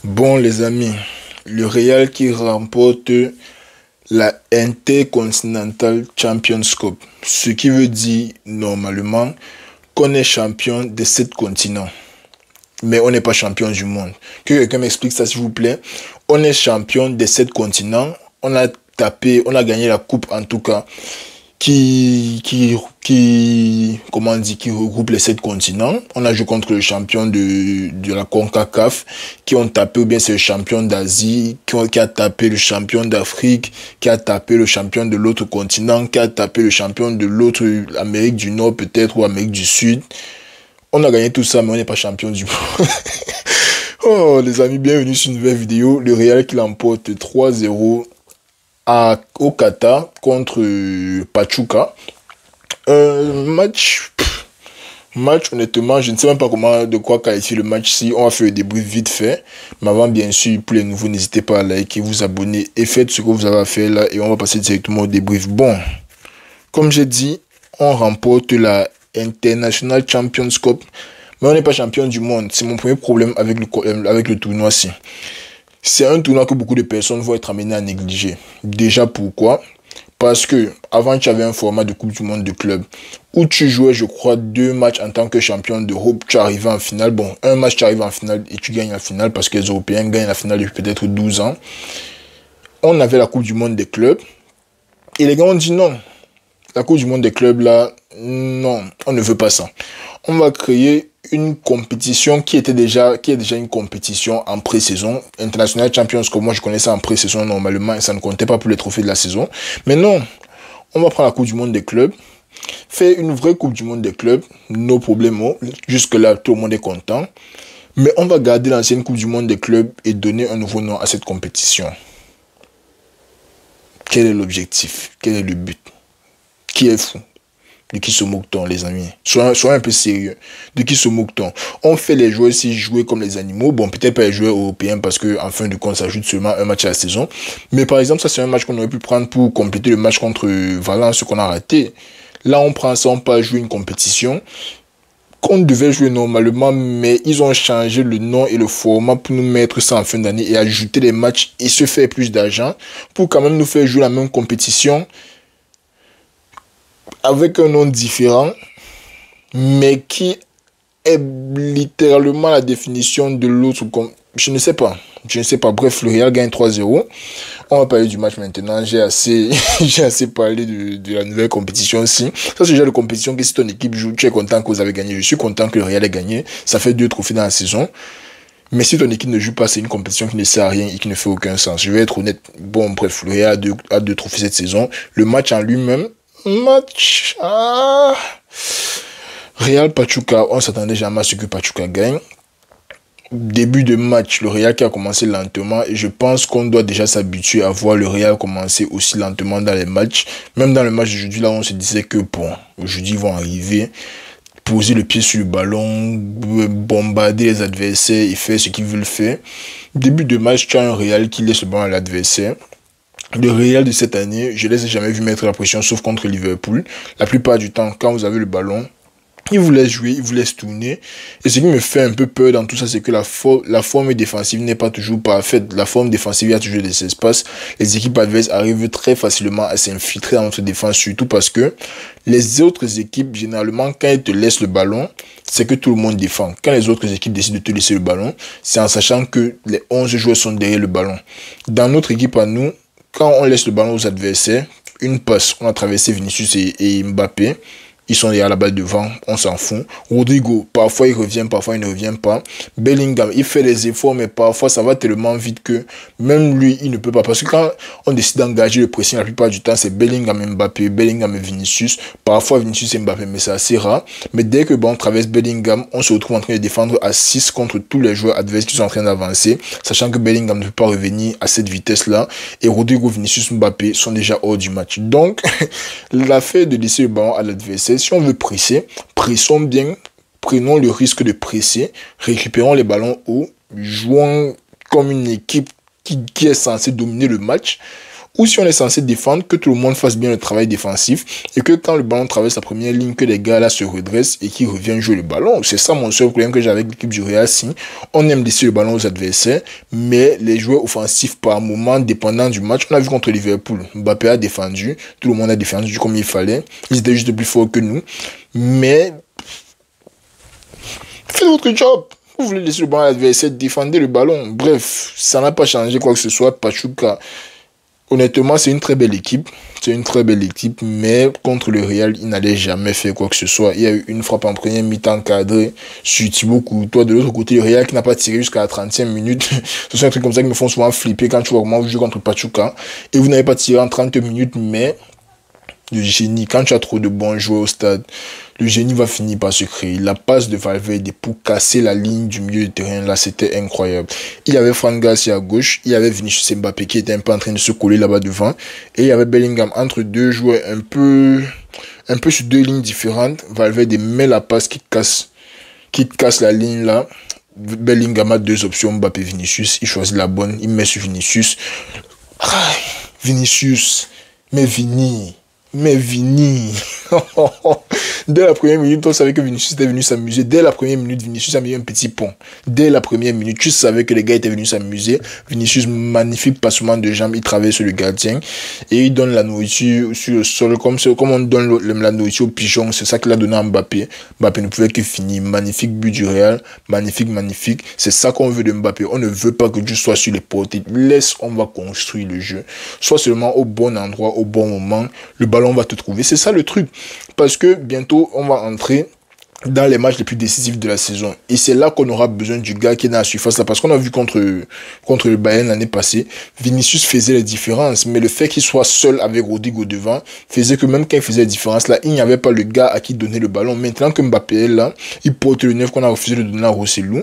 Bon, les amis, le Real qui remporte la Intercontinental Champions Cup, ce qui veut dire normalement qu'on est champion de 7 continents, mais on n'est pas champion du monde. Que quelqu'un m'explique ça, s'il vous plaît. On est champion des 7 continents, on a gagné la coupe en tout cas, comment on dit, qui regroupe les 7 continents. On a joué contre le champion de la CONCACAF, qui ont tapé, ou bien c'est le champion d'Asie, qui a tapé le champion d'Afrique, qui a tapé le champion de l'autre continent, qui a tapé le champion de l'autre, Amérique du Nord peut-être, ou Amérique du Sud. On a gagné tout ça, mais on n'est pas champion du monde. Oh, les amis, bienvenue sur une nouvelle vidéo. Le Real qui l'emporte 3-0 au Qatar contre Pachuca. Match, honnêtement, je ne sais même pas de quoi qualifier le match si on va faire le débrief vite fait. Mais avant, bien sûr, pour les nouveaux, n'hésitez pas à liker, vous abonner et faites ce que vous avez à faire là et on va passer directement au débrief. Bon, comme j'ai dit, on remporte la International Champions Cup, mais on n'est pas champion du monde. C'est mon premier problème avec le tournoi-ci. C'est un tournoi que beaucoup de personnes vont être amenées à négliger. Déjà, pourquoi? Parce que avant, tu avais un format de Coupe du Monde de club où tu jouais, je crois, 2 matchs en tant que champion d'Europe. Tu arrivais en finale. Bon, un match, tu arrives en finale et tu gagnes la finale parce que les Européens gagnent la finale depuis peut-être 12 ans. On avait la Coupe du Monde des clubs. Et les gars ont dit non. La Coupe du Monde des clubs, là, non, on ne veut pas ça. On va créer une compétition qui est déjà une compétition en pré-saison. International Champions, comme moi je connais ça en pré-saison normalement, et ça ne comptait pas pour les trophées de la saison. Mais non, on va prendre la Coupe du Monde des clubs, faire une vraie Coupe du Monde des clubs, nos problèmes, jusque-là tout le monde est content. Mais on va garder l'ancienne Coupe du Monde des clubs et donner un nouveau nom à cette compétition. Quel est l'objectif? Quel est le but? Qui est fou? De qui se moque-t-on, les amis? Soyez un peu sérieux. De qui se moque-t-on? On fait les joueurs ici jouer comme les animaux. Bon, peut-être pas les joueurs européens parce qu'en fin de compte, ça ajoute seulement un match à la saison. Mais par exemple, ça c'est un match qu'on aurait pu prendre pour compléter le match contre Valence, ce qu'on a raté. Là, on prend ça, on peut jouer une compétition qu'on devait jouer normalement, mais ils ont changé le nom et le format pour nous mettre ça en fin d'année et ajouter les matchs et se faire plus d'argent pour quand même nous faire jouer la même compétition avec un nom différent, mais qui est littéralement la définition de l'autre. Je ne sais pas. Bref, le Real gagne 3-0. On va parler du match maintenant. J'ai assez parlé de la nouvelle compétition aussi. Ça, c'est déjà la compétition que si ton équipe joue, tu es content que vous avez gagné. Je suis content que le Real ait gagné. Ça fait 2 trophées dans la saison. Mais si ton équipe ne joue pas, c'est une compétition qui ne sert à rien et qui ne fait aucun sens. Je vais être honnête. Bon, bref, le Real a deux trophées cette saison. Le match en lui-même, Real Pachuca, on s'attendait jamais à ce que Pachuca gagne. Début de match, le Real qui a commencé lentement et je pense qu'on doit déjà s'habituer à voir le Real commencer aussi lentement dans les matchs. Même dans le match d'aujourd'hui, là, on se disait que bon, aujourd'hui ils vont arriver, poser le pied sur le ballon, bombarder les adversaires et faire ce qu'ils veulent faire. Début de match, tu as un Real qui laisse le ballon à l'adversaire. Le Real de cette année, je ne les ai jamais vu mettre la pression sauf contre Liverpool. La plupart du temps, quand vous avez le ballon, ils vous laissent jouer, ils vous laissent tourner. Et ce qui me fait un peu peur dans tout ça, c'est que la forme défensive n'est pas toujours parfaite. La forme défensive, il y a toujours des espaces. Les équipes adverses arrivent très facilement à s'infiltrer dans notre défense, surtout parce que les autres équipes, généralement, quand elles te laissent le ballon, c'est que tout le monde défend. Quand les autres équipes décident de te laisser le ballon, c'est en sachant que les 11 joueurs sont derrière le ballon. Dans notre équipe à nous, quand on laisse le ballon aux adversaires, une passe, on a traversé Vinicius et Mbappé. Ils sont derrière la balle devant, on s'en fout. Rodrigo, parfois il revient, parfois il ne revient pas. Bellingham, il fait les efforts, mais parfois ça va tellement vite que même lui, il ne peut pas. Parce que quand on décide d'engager le pressing, la plupart du temps, c'est Bellingham et Mbappé, Bellingham et Vinicius. Parfois Vinicius et Mbappé, mais c'est assez rare. Mais dès que on traverse Bellingham, on se retrouve en train de défendre à 6 contre tous les joueurs adverses qui sont en train d'avancer, sachant que Bellingham ne peut pas revenir à cette vitesse-là. Et Rodrigo, Vinicius, Mbappé sont déjà hors du match. Donc, l'affaire de laisser le ballon à l'adversaire, si on veut presser, pressons bien, prenons le risque de presser, récupérons les ballons haut, jouons comme une équipe qui est censée dominer le match, ou si on est censé défendre, que tout le monde fasse bien le travail défensif et que quand le ballon traverse la première ligne, que les gars là se redressent et qu'ils reviennent jouer le ballon. C'est ça mon seul problème que j'ai avec l'équipe du Real. Si on aime laisser le ballon aux adversaires, mais les joueurs offensifs par moment, dépendant du match, on a vu contre Liverpool, Mbappé a défendu, tout le monde a défendu comme il fallait, ils étaient juste plus forts que nous, mais faites votre job. Vous voulez laisser le ballon à l'adversaire, défendez le ballon. Bref, ça n'a pas changé quoi que ce soit. Pachuca, honnêtement, c'est une très belle équipe. C'est une très belle équipe, mais contre le Real, il n'allait jamais faire quoi que ce soit. Il y a eu une frappe en première mi-temps cadrée sur Thibaut Courtois. De l'autre côté, le Real qui n'a pas tiré jusqu'à la 30e minute. Ce sont des trucs comme ça qui me font souvent flipper quand tu vois comment vous jouez contre Pachuca. Et vous n'avez pas tiré en 30 minutes, mais le génie, quand tu as trop de bons joueurs au stade, le génie va finir par se créer. La passe de Valverde pour casser la ligne du milieu de terrain, là, c'était incroyable. Il y avait Fran Garcia à gauche, il y avait Vinicius Mbappé qui était un peu en train de se coller là-bas devant, et il y avait Bellingham entre deux joueurs un peu sur deux lignes différentes. Valverde met la passe qui casse la ligne là. Bellingham a deux options, Mbappé, Vinicius. Il choisit la bonne, il met sur Vinicius. Ah, Vinicius, mais Vini. Dès la première minute, on savait que Vinicius était venu s'amuser. Dès la première minute, Vinicius a mis un petit pont. Dès la première minute, tu savais que les gars étaient venus s'amuser. Vinicius, magnifique passement de jambes, il traverse le gardien et il donne la nourriture sur le sol, comme on donne la nourriture aux pigeons. C'est ça qu'il a donné à Mbappé. Mbappé ne pouvait que finir. Magnifique but du Real. Magnifique. C'est ça qu'on veut de Mbappé. On ne veut pas que Dieu soit sur les portes. Laisse, on va construire le jeu. Sois seulement au bon endroit, au bon moment. Le ballon va te trouver. C'est ça le truc. Parce que bientôt, on va entrer dans les matchs les plus décisifs de la saison. Et c'est là qu'on aura besoin du gars qui est dans la surface là. Parce qu'on a vu contre le Bayern l'année passée, Vinicius faisait la différence. Mais le fait qu'il soit seul avec Rodrigo devant faisait que même quand il faisait la différence là, il n'y avait pas le gars à qui donner le ballon. Maintenant que Mbappé est là, il porte le 9 qu'on a refusé de donner à Rossellou.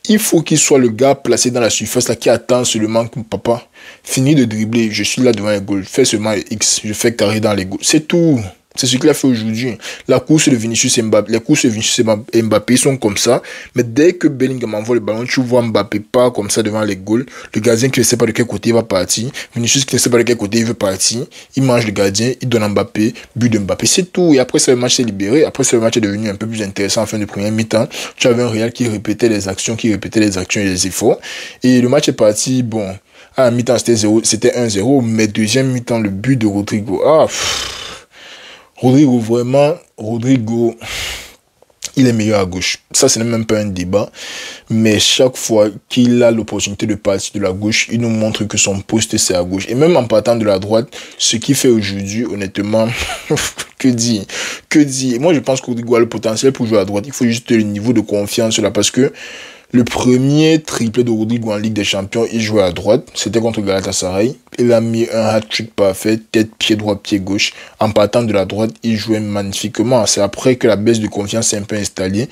Il faut qu'il soit le gars placé dans la surface là qui attend seulement que papa finit de dribbler. Je suis là devant les goals. Fais seulement les X. Je fais carré dans les goals. C'est tout. C'est ce qu'il a fait aujourd'hui. La course de Vinicius Mbappé, les courses de Vinicius Mbappé sont comme ça. Mais dès que Bellingham envoie le ballon, tu vois Mbappé pas comme ça devant les goals. Le gardien qui ne sait pas de quel côté il va partir. Vinicius qui ne sait pas de quel côté il veut partir. Il mange le gardien, il donne à Mbappé, but de Mbappé. C'est tout. Et après, le match s'est libéré. Après, le match est devenu un peu plus intéressant en fin de première mi-temps. Tu avais un Real qui répétait les actions et les efforts. Et le match est parti, bon, à la mi-temps, c'était 1-0. Mais deuxième mi-temps, le but de Rodrigo. Rodrigo, il est meilleur à gauche. Ça, ce n'est même pas un débat. Mais chaque fois qu'il a l'opportunité de partir de la gauche, il nous montre que son poste, c'est à gauche. Et même en partant de la droite, ce qu'il fait aujourd'hui, honnêtement, que dire? Moi, je pense que Rodrigo a le potentiel pour jouer à droite. Il faut juste le niveau de confiance là, parce que le premier triplé de Rodrigo en Ligue des Champions, il jouait à droite. C'était contre Galatasaray. Il a mis un hat-trick parfait, tête, pied droit, pied gauche. En partant de la droite, il jouait magnifiquement. C'est après que la baisse de confiance s'est un peu installée.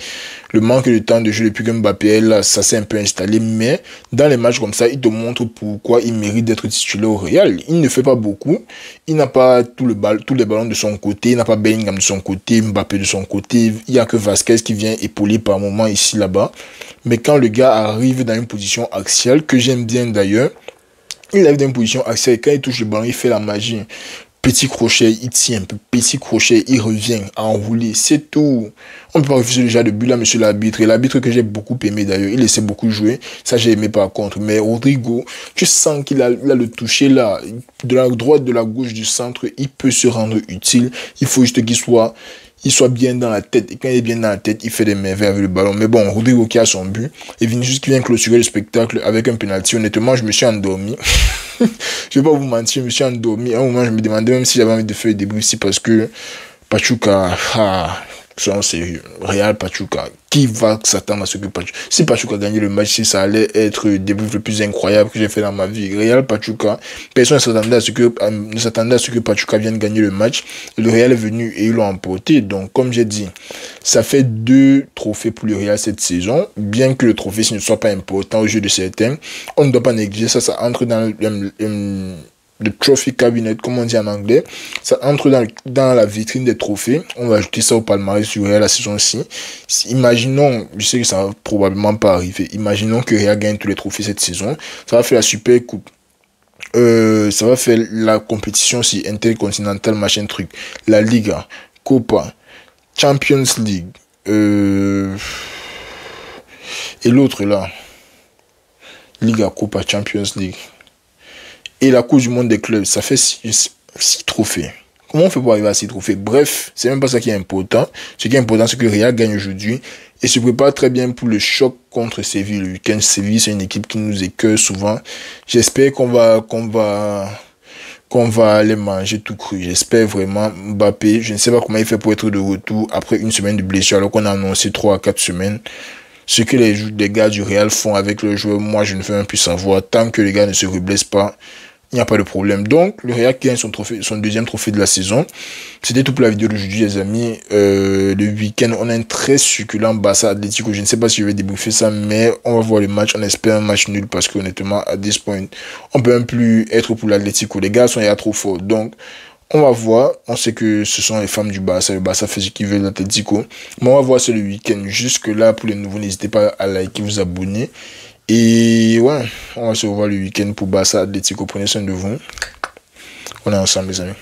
Le manque de temps de jeu depuis que Mbappé est là, ça s'est un peu installé. Mais dans les matchs comme ça, il te montre pourquoi il mérite d'être titulaire au Real. Il ne fait pas beaucoup. Il n'a pas tous les ballons de son côté. Il n'a pas Bellingham de son côté, Mbappé de son côté. Il n'y a que Vasquez qui vient épauler par moment ici, là-bas. Mais quand le gars arrive dans une position axiale, que j'aime bien d'ailleurs, il arrive dans une position axiale et quand il touche le ballon, il fait la magie. Petit crochet, il tient un peu. Petit crochet, il revient à enrouler. C'est tout. On ne peut pas refuser le genre de but là, monsieur l'arbitre. Et l'arbitre que j'ai beaucoup aimé d'ailleurs, il laissait beaucoup jouer. Ça, j'ai aimé par contre. Mais Rodrigo, tu sens qu'il a le toucher là, de la droite, de la gauche, du centre. Il peut se rendre utile. Il faut juste qu'il soit bien dans la tête. Et quand il est bien dans la tête, il fait des merveilles avec le ballon. Mais bon, Rodrigo qui a son but. Et Vinicius qui vient clôturer le spectacle avec un penalty. Honnêtement, je me suis endormi. Je vais pas vous mentir, je me suis endormi. À un moment, je me demandais même si j'avais envie de faire le débrief ici parce que Pachuca, soyons sérieux. Real Pachuca, qui va s'attendre à ce que Pachuca... Si Pachuca gagnait le match, si ça allait être le débrief le plus incroyable que j'ai fait dans ma vie. Real Pachuca, personne ne s'attendait à ce que Pachuca vienne gagner le match. Le Real est venu et ils l'ont emporté. Donc, comme j'ai dit, ça fait 2 trophées pour le Real cette saison. Bien que le trophée ne soit pas important au jeu de certains, on ne doit pas négliger ça. Ça entre dans le trophy cabinet, comme on dit en anglais. Ça entre dans la vitrine des trophées. On va ajouter ça au palmarès du Real la saison-ci. Imaginons, je sais que ça va probablement pas arriver, imaginons que Real gagne tous les trophées cette saison. Ça va faire la super coupe. ça va faire la compétition si intercontinental, machin truc. La Liga, Copa, Champions League, et l'autre là. Liga, Copa, Champions League. Et la Coupe du Monde des clubs, ça fait 6 trophées. Comment on fait pour arriver à 6 trophées? Bref, c'est même pas ça qui est important. Ce qui est important, c'est que Real gagne aujourd'hui et se prépare très bien pour le choc contre Séville le week-end. Séville, c'est une équipe qui nous écoeure souvent. J'espère qu'on va aller manger tout cru. J'espère vraiment. Mbappé, je ne sais pas comment il fait pour être de retour après une semaine de blessure, alors qu'on a annoncé 3 à 4 semaines. Ce que les gars du Real font avec le joueur, moi je ne veux même plus savoir. Tant que les gars ne se reblessent pas, il n'y a pas de problème. Donc, le Real gagne son deuxième trophée de la saison. C'était tout pour la vidéo d'aujourd'hui, les amis. Le week-end, on a un très succulent Barça Atlético. Je ne sais pas si je vais débriefer ça, mais on va voir le match. On espère un match nul parce qu'honnêtement, à this point, on peut même plus être pour l'Atlético. Les gars sont déjà trop forts. Donc, on va voir. On sait que ce sont les femmes du Barça. Le Barça fait ce qu'ils veulent, l'Atlético. Mais on va voir ça le week-end. Jusque-là, pour les nouveaux, n'hésitez pas à liker, vous abonner. Et ouais, on va se revoir le week-end pour Barça Atlético. Prenez soin de vous. On est ensemble, les amis.